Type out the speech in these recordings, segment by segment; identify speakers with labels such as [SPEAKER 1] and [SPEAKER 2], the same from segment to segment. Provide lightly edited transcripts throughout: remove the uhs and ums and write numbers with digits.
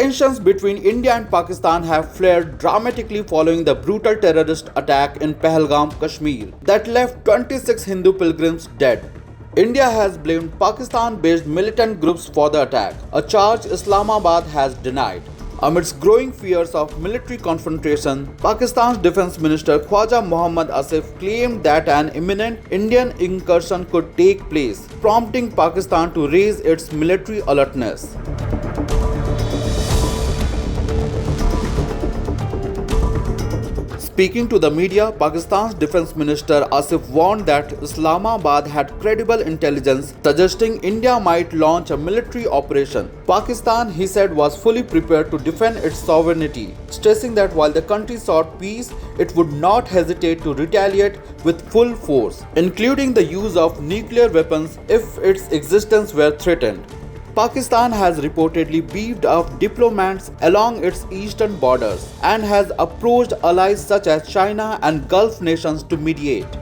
[SPEAKER 1] Tensions between India and Pakistan have flared dramatically following the brutal terrorist attack in Pahalgam, Kashmir, that left 26 Hindu pilgrims dead. India has blamed Pakistan-based militant groups for the attack, a charge Islamabad has denied. Amidst growing fears of military confrontation, Pakistan's Defence Minister Khawaja Mohammad Asif claimed that an imminent Indian incursion could take place, prompting Pakistan to raise its military alertness. Speaking to the media, Pakistan's Defence Minister Asif warned that Islamabad had credible intelligence suggesting India might launch a military operation. Pakistan, he said, was fully prepared to defend its sovereignty, stressing that while the country sought peace, it would not hesitate to retaliate with full force, including the use of nuclear weapons if its existence were threatened. Pakistan has reportedly beefed up diplomats along its eastern borders and has approached allies such as China and Gulf nations to mediate.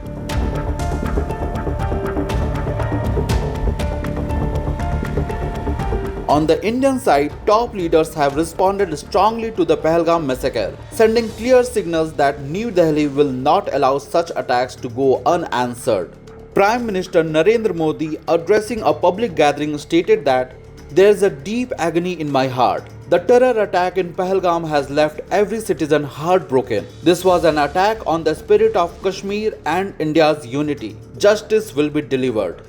[SPEAKER 1] On the Indian side, top leaders have responded strongly to the Pahalgam massacre, sending clear signals that New Delhi will not allow such attacks to go unanswered. Prime Minister Narendra Modi, addressing a public gathering, stated that there is a deep agony in my heart. The terror attack in Pahalgam has left every citizen heartbroken. This was an attack on the spirit of Kashmir and India's unity. Justice will be delivered.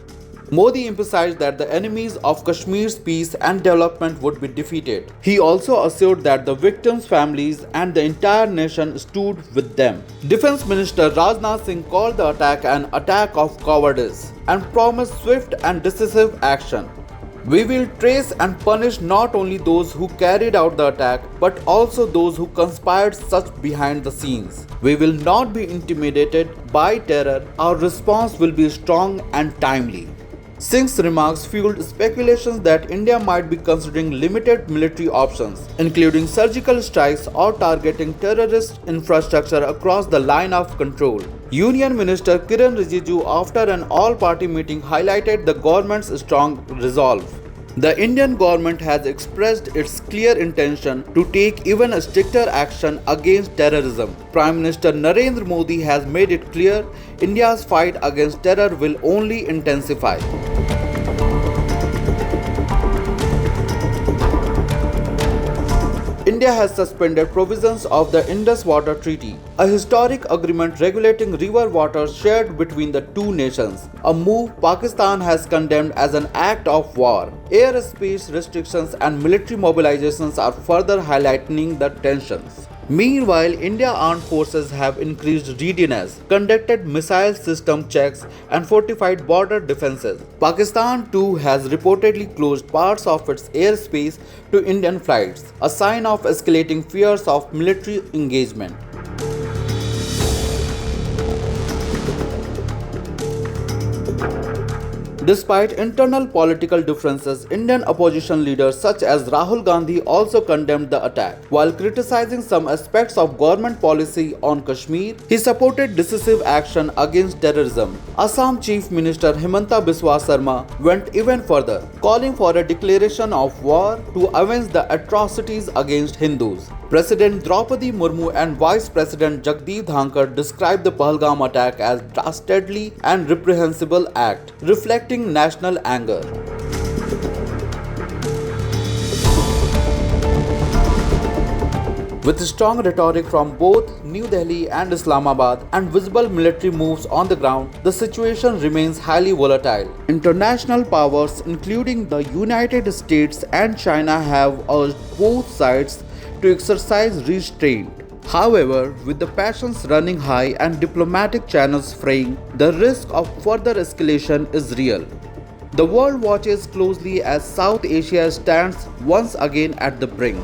[SPEAKER 1] Modi emphasized that the enemies of Kashmir's peace and development would be defeated. He also assured that the victims' families and the entire nation stood with them. Defense Minister Rajnath Singh called the attack an attack of cowardice and promised swift and decisive action. We will trace and punish not only those who carried out the attack, but also those who conspired such behind the scenes. We will not be intimidated by terror. Our response will be strong and timely. Singh's remarks fueled speculations that India might be considering limited military options, including surgical strikes or targeting terrorist infrastructure across the line of control. Union Minister Kiran Rijiju, after an all-party meeting, highlighted the government's strong resolve. The Indian government has expressed its clear intention to take even stricter action against terrorism. Prime Minister Narendra Modi has made it clear India's fight against terror will only intensify. India has suspended provisions of the Indus Water Treaty, a historic agreement regulating river waters shared between the two nations, a move Pakistan has condemned as an act of war. Airspace restrictions and military mobilizations are further highlighting the tensions. Meanwhile, Indian armed forces have increased readiness, conducted missile system checks and fortified border defenses. Pakistan too has reportedly closed parts of its airspace to Indian flights, a sign of escalating fears of military engagement. Despite internal political differences, Indian opposition leaders such as Rahul Gandhi also condemned the attack. While criticizing some aspects of government policy on Kashmir, he supported decisive action against terrorism. Assam Chief Minister Himanta Biswa Sarma went even further, calling for a declaration of war to avenge the atrocities against Hindus. President Draupadi Murmu and Vice President Jagdeep Dhankar described the Pahalgam attack as dastardly and reprehensible act, reflecting national anger. With strong rhetoric from both New Delhi and Islamabad and visible military moves on the ground, the situation remains highly volatile. International powers, including the United States and China, have urged both sides to exercise restraint. However, with the passions running high and diplomatic channels fraying, the risk of further escalation is real. The world watches closely as South Asia stands once again at the brink.